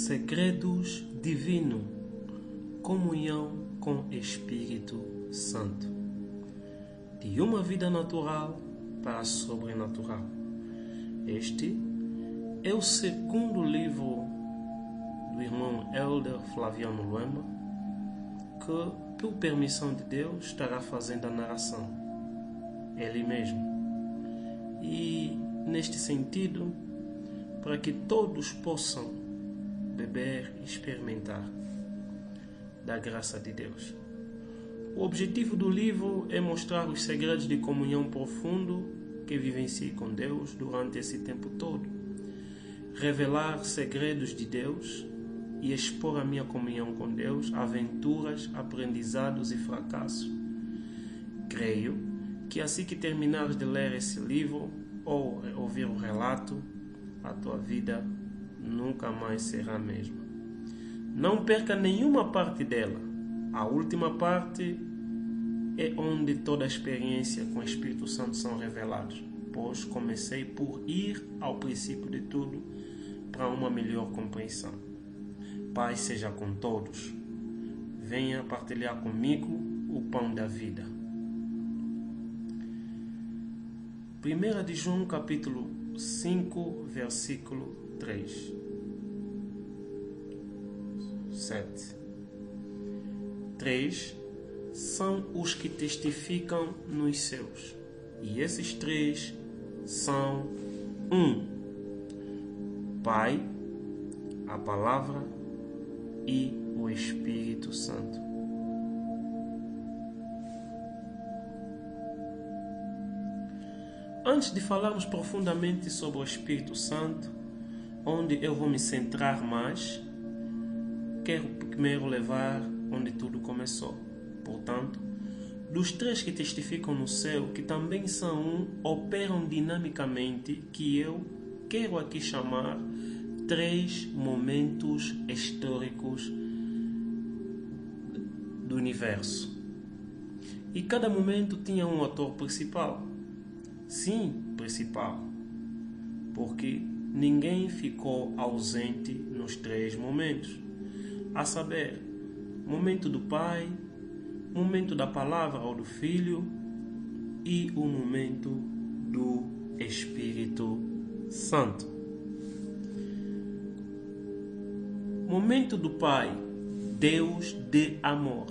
Segredos divinos, comunhão com Espírito Santo. De uma vida natural para a sobrenatural. Este é o segundo livro do irmão Elder Flaviano Luema, que, por permissão de Deus, estará fazendo a narração. Ele mesmo. E, neste sentido, para que todos possam beber e experimentar da graça de Deus. O objetivo do livro é mostrar os segredos de comunhão profundo que vivencie com Deus durante esse tempo todo, revelar segredos de Deus e expor a minha comunhão com Deus, aventuras, aprendizados e fracassos. Creio que assim que terminares de ler esse livro ou ouvir o relato, a tua vida nunca mais será a mesma. Não perca nenhuma parte dela. A última parte é onde toda a experiência com o Espírito Santo são revelados, pois comecei por ir ao princípio de tudo para uma melhor compreensão. Paz seja com todos. Venha partilhar comigo o pão da vida. 1 de João capítulo 5, versículo 3. 7. 3 são os que testificam nos céus, e esses 3 são Pai, a Palavra e o Espírito Santo. Antes de falarmos profundamente sobre o Espírito Santo, onde eu vou me centrar mais, quero primeiro levar onde tudo começou. Portanto, dos 3 que testificam no céu, que também são operam dinamicamente, que eu quero aqui chamar 3 momentos históricos do universo. E cada momento tinha um ator principal. Sim, principal. Porque ninguém ficou ausente nos 3 momentos. A saber, momento do Pai, momento da Palavra ou do Filho e o momento do Espírito Santo. Momento do Pai, Deus de amor.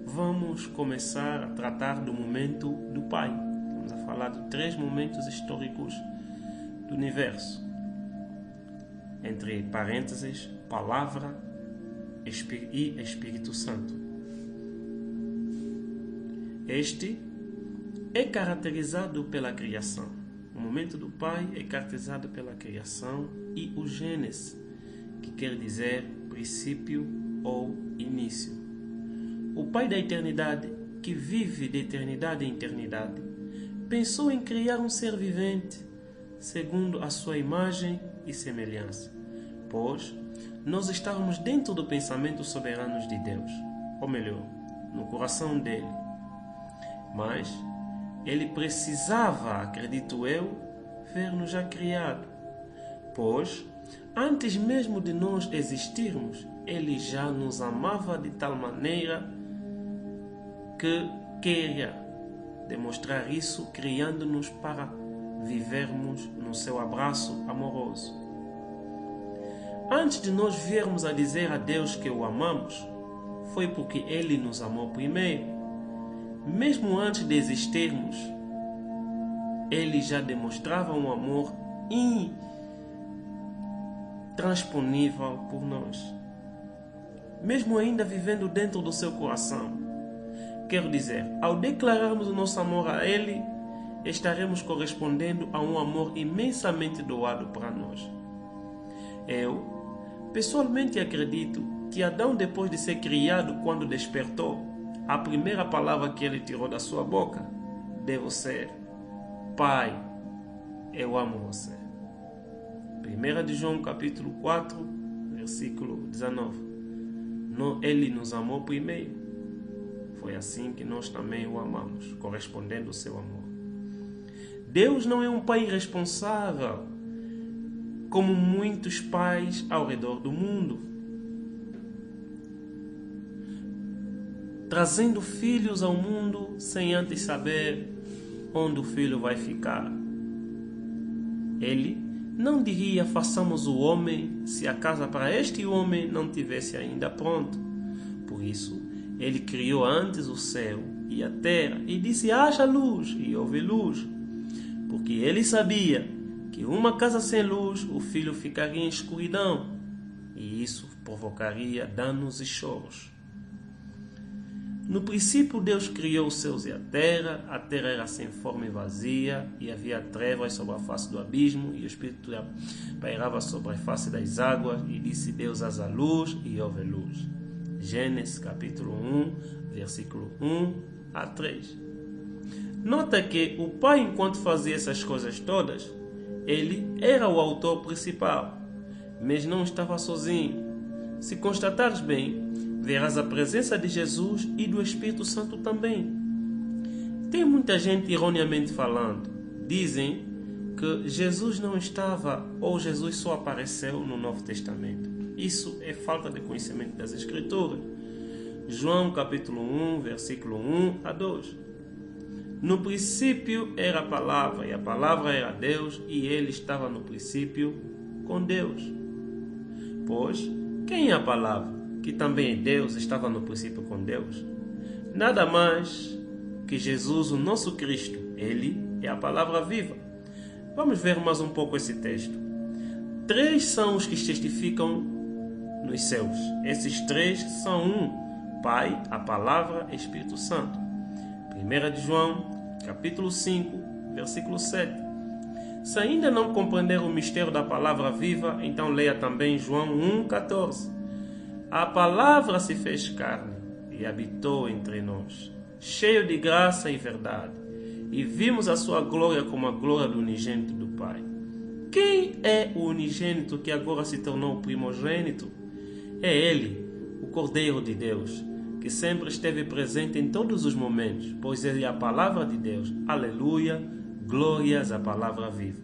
Vamos começar a tratar do momento do Pai. Vamos a falar de 3 momentos históricos do universo. Entre parênteses, Palavra e Espírito Santo. Este é caracterizado pela criação. O momento do Pai é caracterizado pela criação e o Gênesis, que quer dizer princípio ou início. O Pai da eternidade, que vive de eternidade em eternidade, pensou em criar um ser vivente, segundo a sua imagem e semelhança, pois nós estávamos dentro do pensamento soberano de Deus, ou melhor, no coração dele. Mas ele precisava, acredito eu, ver-nos já criado, pois antes mesmo de nós existirmos, ele já nos amava de tal maneira que queria demonstrar isso, criando-nos para vivermos no seu abraço amoroso. Antes de nós viermos a dizer a Deus que o amamos, foi porque Ele nos amou primeiro. Mesmo antes de existirmos, Ele já demonstrava um amor intransponível por nós. Mesmo ainda vivendo dentro do seu coração. Quero dizer, ao declararmos o nosso amor a Ele, estaremos correspondendo a um amor imensamente doado para nós. Eu, pessoalmente, acredito que Adão, depois de ser criado, quando despertou, a primeira palavra que ele tirou da sua boca deve ser: Pai, eu amo você. 1 de João capítulo 4, versículo 19. Ele nos amou primeiro. Foi assim que nós também o amamos, correspondendo ao seu amor. Deus não é um pai irresponsável como muitos pais ao redor do mundo, trazendo filhos ao mundo sem antes saber onde o filho vai ficar. Ele não diria: façamos o homem, se a casa para este homem não tivesse ainda pronto. Por isso, ele criou antes o céu e a terra e disse: haja luz, e houve luz. Porque ele sabia que uma casa sem luz, o filho ficaria em escuridão, e isso provocaria danos e choros. No princípio, Deus criou os céus e a terra era sem forma e vazia, e havia trevas sobre a face do abismo, e o Espírito pairava sobre a face das águas, e disse Deus: haja luz, e houve luz. Gênesis capítulo 1, versículo 1 a 3. Nota que o Pai, enquanto fazia essas coisas todas, ele era o autor principal, mas não estava sozinho. Se constatares bem, verás a presença de Jesus e do Espírito Santo também. Tem muita gente, erroneamente falando, dizem que Jesus não estava ou Jesus só apareceu no Novo Testamento. Isso é falta de conhecimento das Escrituras. João capítulo 1, versículo 1 a 2. No princípio era a palavra, e a palavra era Deus, e ele estava no princípio com Deus. Pois, quem é a palavra, que também é Deus, estava no princípio com Deus? Nada mais que Jesus, o nosso Cristo. Ele é a palavra viva. Vamos ver mais um pouco esse texto. 3 são os que testificam nos céus. Esses 3 são um: Pai, a palavra, Espírito Santo. 1 de João, capítulo 5, versículo 7. Se ainda não compreender o mistério da palavra viva, então leia também João 1,14. A palavra se fez carne e habitou entre nós, cheio de graça e verdade, e vimos a sua glória como a glória do unigênito do Pai. Quem é o unigênito que agora se tornou o primogênito? É ele, o Cordeiro de Deus, que sempre esteve presente em todos os momentos, pois ele é a palavra de Deus. Aleluia, glórias à palavra viva.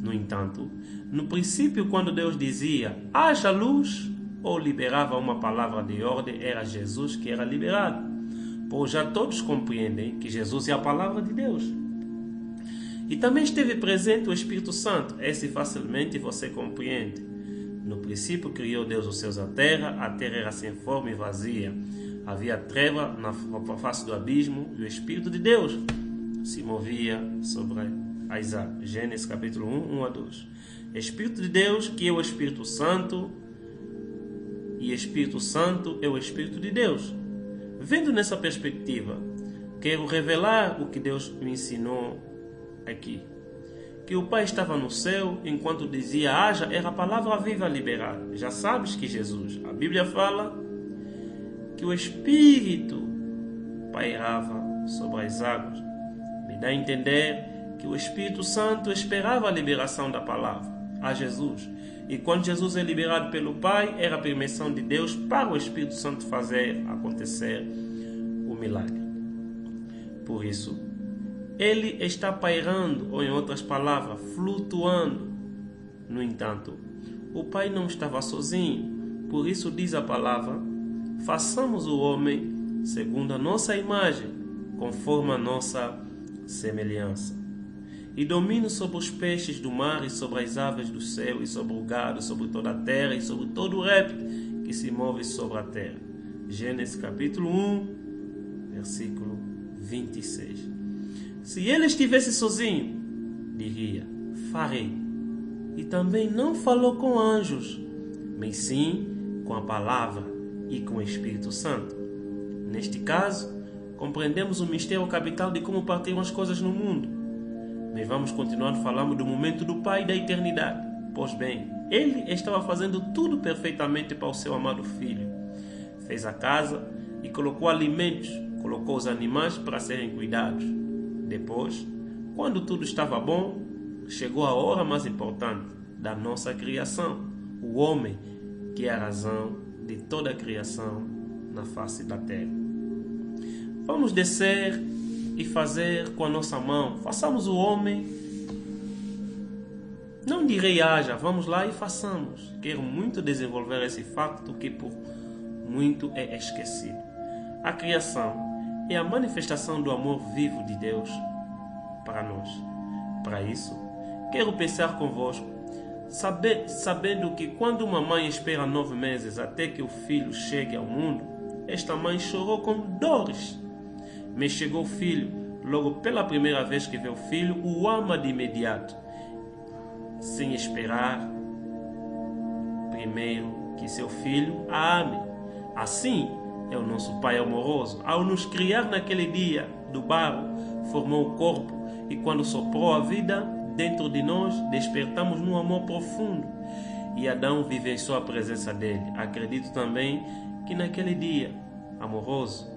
No entanto, no princípio, quando Deus dizia haja luz, ou liberava uma palavra de ordem, era Jesus que era liberado, pois já todos compreendem que Jesus é a palavra de Deus. E também esteve presente o Espírito Santo. Esse facilmente você compreende. No princípio criou Deus os céus e a terra era sem forma e vazia. Havia treva na face do abismo, e o Espírito de Deus se movia sobre as águas. Gênesis capítulo 1, 1 a 2. Espírito de Deus, que é o Espírito Santo, e Espírito Santo é o Espírito de Deus. Vendo nessa perspectiva, quero revelar o que Deus me ensinou aqui. Que o Pai estava no céu, enquanto dizia haja, era a palavra viva liberada. Já sabes que Jesus, a Bíblia fala que o Espírito pairava sobre as águas. Me dá a entender que o Espírito Santo esperava a liberação da palavra a Jesus. E quando Jesus é liberado pelo Pai, era a permissão de Deus para o Espírito Santo fazer acontecer o milagre. Por isso, ele está pairando, ou em outras palavras, flutuando. No entanto, o Pai não estava sozinho. Por isso diz a palavra: façamos o homem segundo a nossa imagem, conforme a nossa semelhança. E domine sobre os peixes do mar, e sobre as aves do céu, e sobre o gado, sobre toda a terra, e sobre todo o réptil que se move sobre a terra. Gênesis capítulo 1, versículo 26. Se ele estivesse sozinho, diria: farei. E também não falou com anjos, mas sim com a palavra e com o Espírito Santo. Neste caso, compreendemos o mistério capital de como partiram as coisas no mundo. Mas vamos continuar falando do momento do Pai da eternidade. Pois bem, ele estava fazendo tudo perfeitamente para o seu amado Filho. Fez a casa e colocou alimentos, colocou os animais para serem cuidados. Depois, quando tudo estava bom, chegou a hora mais importante da nossa criação. O homem, que é a razão de toda a criação na face da terra. Vamos descer e fazer com a nossa mão. Façamos o homem Não direi haja, vamos lá e façamos. Quero muito desenvolver esse facto que por muito é esquecido. A criação é a manifestação do amor vivo de Deus para nós. Para isso, quero pensar convosco, sabendo que quando uma mãe espera 9 meses até que o filho chegue ao mundo, esta mãe chorou com dores. Mas chegou o filho, logo pela primeira vez que vê o filho, o ama de imediato, sem esperar primeiro que seu filho a ame. Assim é o nosso Pai amoroso. Ao nos criar naquele dia do barro, formou o corpo e quando soprou a vida dentro de nós, despertamos num amor profundo. E Adão vivenciou a presença dele. Acredito também que naquele dia amoroso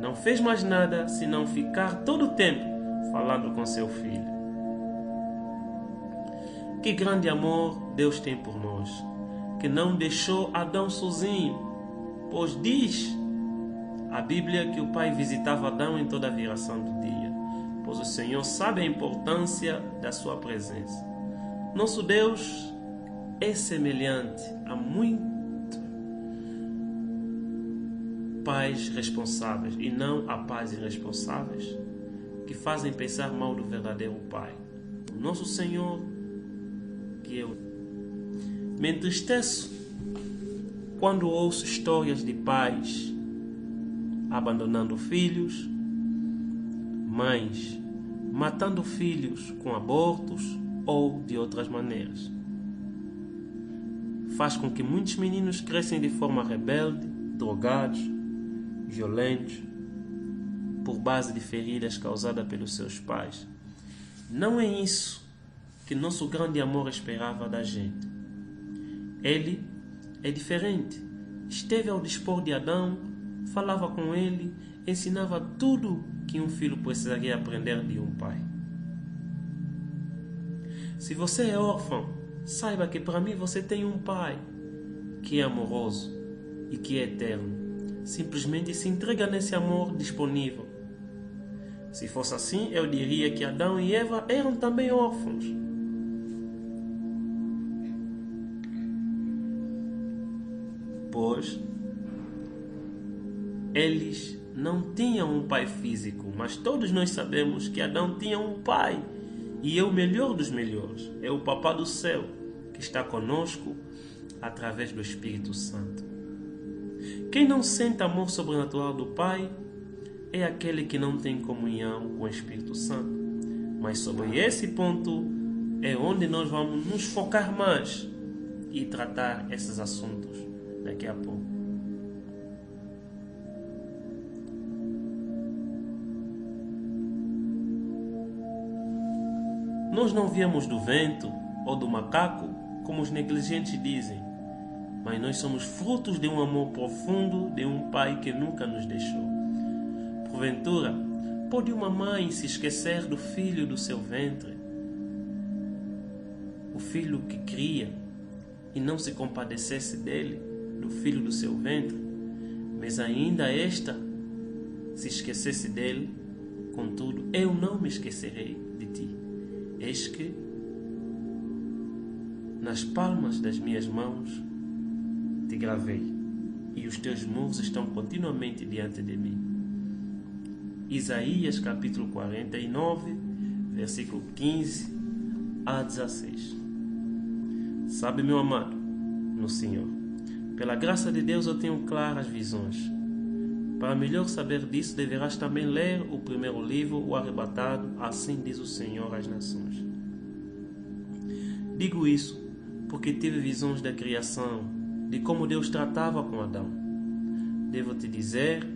não fez mais nada senão ficar todo o tempo falando com seu filho. Que grande amor Deus tem por nós, que não deixou Adão sozinho, pois diz a Bíblia que o Pai visitava Adão em toda a viração do dia, pois o Senhor sabe a importância da sua presença. Nosso Deus é semelhante a muitos pais responsáveis e não a pais irresponsáveis que fazem pensar mal do verdadeiro Pai. O nosso Senhor, que eu me entristeço quando ouço histórias de pais abandonando filhos, mães matando filhos com abortos ou de outras maneiras. Faz com que muitos meninos cresçam de forma rebelde, drogados, violentos, por base de feridas causadas pelos seus pais. Não é isso que nosso grande amor esperava da gente. Ele é diferente. Esteve ao dispor de Adão, falava com ele, ensinava tudo que um filho precisaria aprender de um pai. Se você é órfão, saiba que para mim você tem um pai que é amoroso e que é eterno. Simplesmente se entrega nesse amor disponível. Se fosse assim, eu diria que Adão e Eva eram também órfãos. Pois eles não tinham um pai físico, mas todos nós sabemos que Adão tinha um pai, e é o melhor dos melhores, é o Papá do céu, que está conosco através do Espírito Santo. Quem não sente amor sobrenatural do Pai é aquele que não tem comunhão com o Espírito Santo. Mas sobre esse ponto é onde nós vamos nos focar mais e tratar esses assuntos daqui a pouco. Nós não viemos do vento ou do macaco, como os negligentes dizem, mas nós somos frutos de um amor profundo de um Pai que nunca nos deixou. Porventura, pode uma mãe se esquecer do filho do seu ventre, o filho que cria, e não se compadecesse dele, do filho do seu ventre, mas ainda esta se esquecesse dele? Contudo, eu não me esquecerei de ti. Eis que nas palmas das minhas mãos te gravei, e os teus muros estão continuamente diante de mim. Isaías capítulo 49, versículo 15 a 16. Sabe, meu amado, no Senhor, pela graça de Deus eu tenho claras visões. Para melhor saber disso, deverás também ler o primeiro livro, O Arrebatado, assim diz o Senhor às nações. Digo isso porque tive visões da criação, de como Deus tratava com Adão. Devo te dizer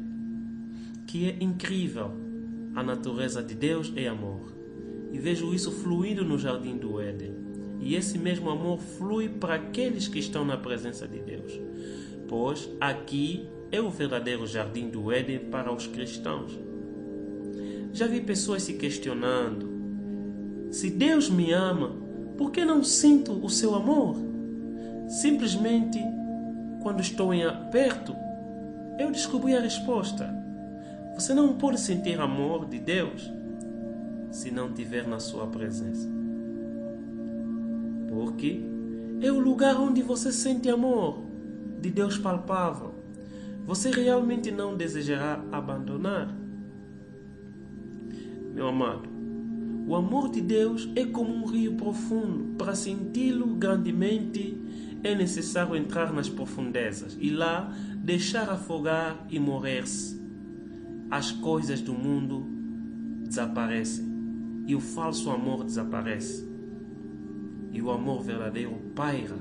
que é incrível. A natureza de Deus é amor. E vejo isso fluindo no jardim do Éden. E esse mesmo amor flui para aqueles que estão na presença de Deus. Pois aqui é o verdadeiro jardim do Éden para os cristãos. Já vi pessoas se questionando: se Deus me ama, por que não sinto o seu amor? Simplesmente, quando estou em aperto, eu descobri a resposta. Você não pode sentir amor de Deus se não estiver na sua presença. porque é o lugar onde você sente amor de Deus palpável. Você realmente não desejará abandonar. Meu amado, o amor de Deus é como um rio profundo. Para senti-lo grandemente, é necessário entrar nas profundezas e lá deixar afogar e morrer-se. As coisas do mundo desaparecem e o falso amor desaparece. E o amor verdadeiro paira.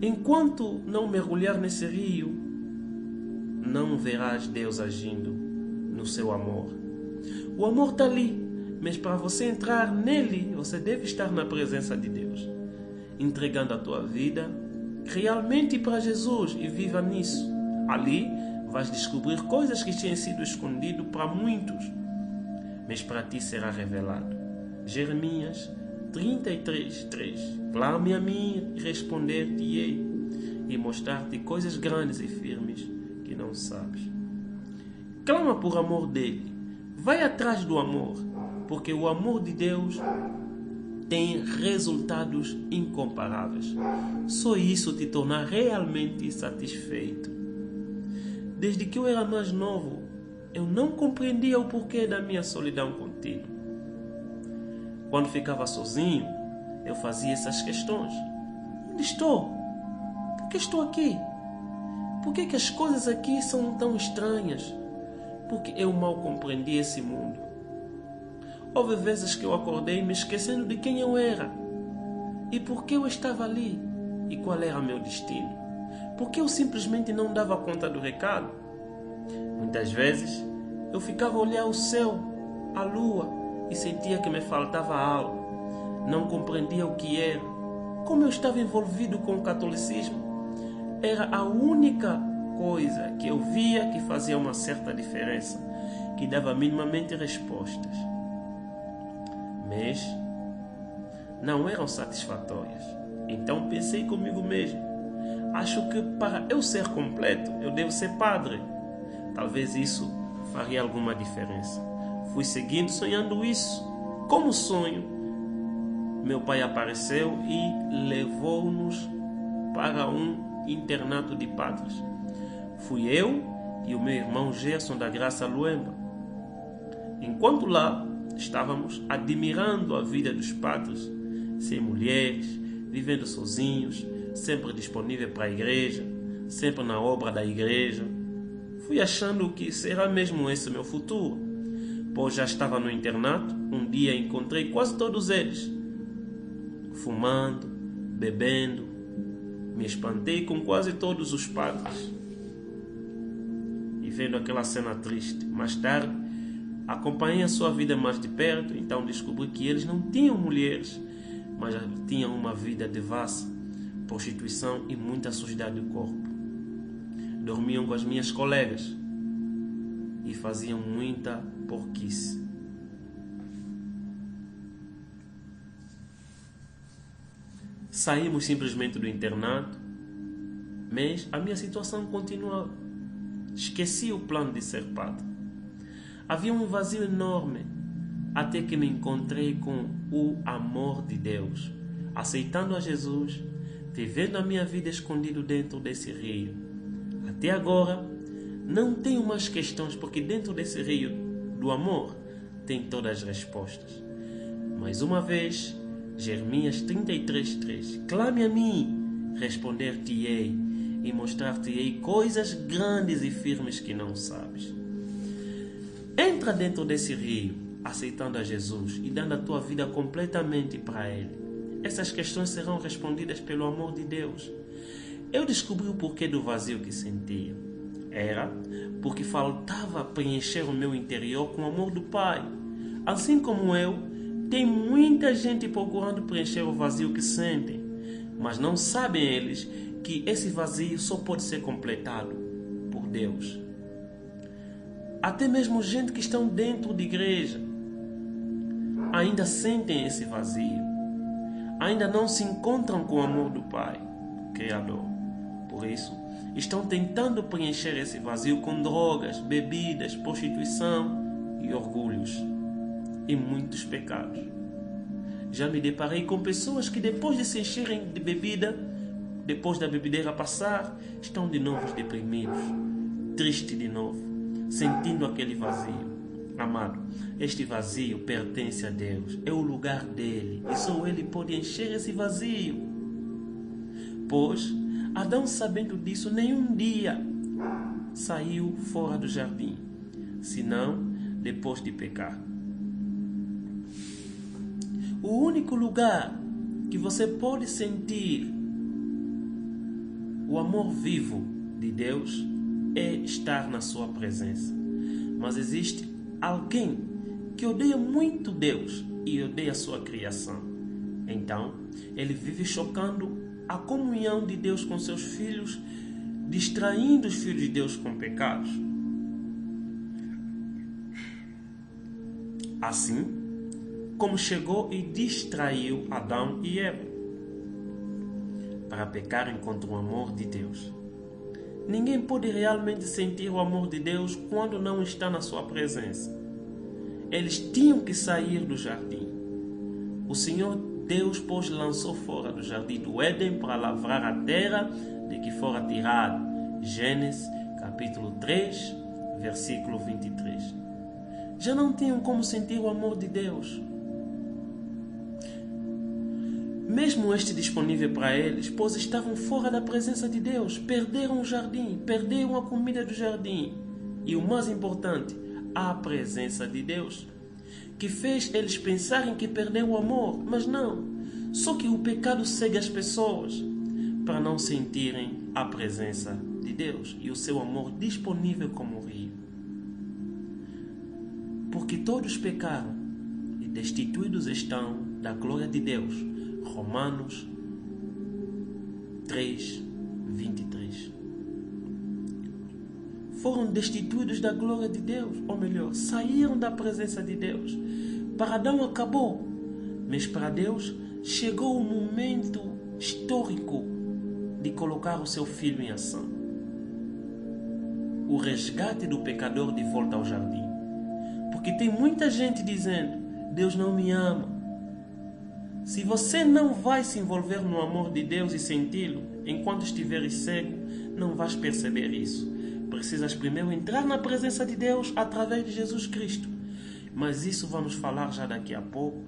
Enquanto não mergulhar nesse rio, não verás Deus agindo no seu amor. O amor está ali, mas para você entrar nele, você deve estar na presença de Deus, entregando a tua vida realmente para Jesus e viva nisso. Ali vais descobrir coisas que tinham sido escondidas para muitos, mas para ti será revelado. Jeremias 33:3. Clame a mim e responder-te-ei, e mostrar-te coisas grandes e firmes que não sabes. Clama por amor dele. Vai atrás do amor, porque o amor de Deus tem resultados incomparáveis. Só isso te torna realmente satisfeito. Desde que eu era mais novo, eu não compreendia o porquê da minha solidão contigo. Quando ficava sozinho, eu fazia essas questões. Onde estou? Por que estou aqui? Por que as coisas aqui são tão estranhas? Porque eu mal compreendi esse mundo. Houve vezes que eu acordei me esquecendo de quem eu era e por que eu estava ali e qual era meu destino. Porque eu simplesmente não dava conta do recado. Muitas vezes eu ficava a olhar o céu, a lua, e sentia que me faltava algo. Não compreendia o que era. Como eu estava envolvido com o catolicismo, era a única coisa que eu via que fazia uma certa diferença, que dava minimamente respostas, mas não eram satisfatórias. Então pensei comigo mesmo, acho que para eu ser completo, eu devo ser padre. Talvez isso faria alguma diferença. Fui seguindo, sonhando isso. Como sonho, meu pai apareceu e levou-nos para um internato de padres. Fui eu e o meu irmão Gerson da Graça Luemba. Enquanto lá estávamos admirando a vida dos padres, sem mulheres, vivendo sozinhos, sempre disponível para a igreja, sempre na obra da igreja, fui achando que será mesmo esse meu futuro. Pois já estava no internato, um dia encontrei quase todos eles, fumando, bebendo. Me espantei com quase todos os padres e vendo aquela cena triste. Mais tarde, acompanhei a sua vida mais de perto, então descobri que eles não tinham mulheres, mas tinham uma vida devassa, prostituição e muita sujidade do corpo. Dormiam com as minhas colegas e faziam muita porquice. Saímos simplesmente do internato, mas a minha situação continuava. Esqueci o plano de ser padre. Havia um vazio enorme, até que me encontrei com o amor de Deus, aceitando a Jesus, vivendo a minha vida escondido dentro desse rio. Até agora, não tenho mais questões, porque dentro desse rio do amor tem todas as respostas. Mais uma vez, Jeremias 33:3. Clame a mim, responder-te-ei e mostrar-te-ei coisas grandes e firmes que não sabes. Entra dentro desse rio, aceitando a Jesus e dando a tua vida completamente para Ele. Essas questões serão respondidas pelo amor de Deus. Eu descobri o porquê do vazio que sentia. Era porque faltava preencher o meu interior com o amor do Pai. Assim como eu, tem muita gente procurando preencher o vazio que sentem, mas não sabem eles que esse vazio só pode ser completado por Deus. Até mesmo gente que estão dentro de igreja ainda sentem esse vazio, ainda não se encontram com o amor do Pai, Criador. Por isso, estão tentando preencher esse vazio com drogas, bebidas, prostituição e orgulhos e muitos pecados. Já me deparei com pessoas que depois de se encherem de bebida, depois da bebedeira passar, estão de novo deprimidos, tristes de novo, sentindo aquele vazio. Amado, este vazio pertence a Deus, é o lugar dele, e só ele pode encher esse vazio. Pois Adão, sabendo disso, nenhum dia saiu fora do jardim, senão depois de pecar. O único lugar que você pode sentir o amor vivo de Deus é estar na sua presença. Mas existe alguém que odeia muito Deus e odeia a sua criação. Então, ele vive chocando a comunhão de Deus com seus filhos, distraindo os filhos de Deus com pecados. Assim como chegou e distraiu Adão e Eva para pecarem contra o amor de Deus. Ninguém pode realmente sentir o amor de Deus quando não está na sua presença. Eles tinham que sair do jardim. O Senhor Deus, pois, lançou fora do jardim do Éden para lavrar a terra de que fora tirado. Gênesis capítulo 3, versículo 23. Já não tinham como sentir o amor de Deus. Mesmo este disponível para eles, pois estavam fora da presença de Deus, perderam o jardim, perderam a comida do jardim. E o mais importante, a presença de Deus, que fez eles pensarem que perderam o amor, mas não. Só que o pecado segue as pessoas para não sentirem a presença de Deus e o seu amor disponível como rio. Porque todos pecaram e destituídos estão da glória de Deus. Romanos 3, 23. Foram destituídos da glória de Deus, ou melhor, saíram da presença de Deus. Para Adão acabou, mas para Deus chegou o momento histórico de colocar o seu filho em ação. O resgate do pecador de volta ao jardim. Porque tem muita gente dizendo: Deus não me ama. Se você não vai se envolver no amor de Deus e senti-lo, enquanto estiveres cego, não vais perceber isso. Precisas primeiro entrar na presença de Deus através de Jesus Cristo. Mas isso vamos falar já daqui a pouco.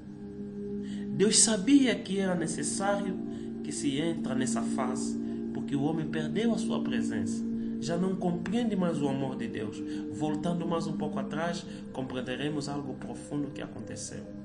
Deus sabia que era necessário que se entre nessa fase, porque o homem perdeu a sua presença. Já não compreende mais o amor de Deus. Voltando mais um pouco atrás, compreenderemos algo profundo que aconteceu.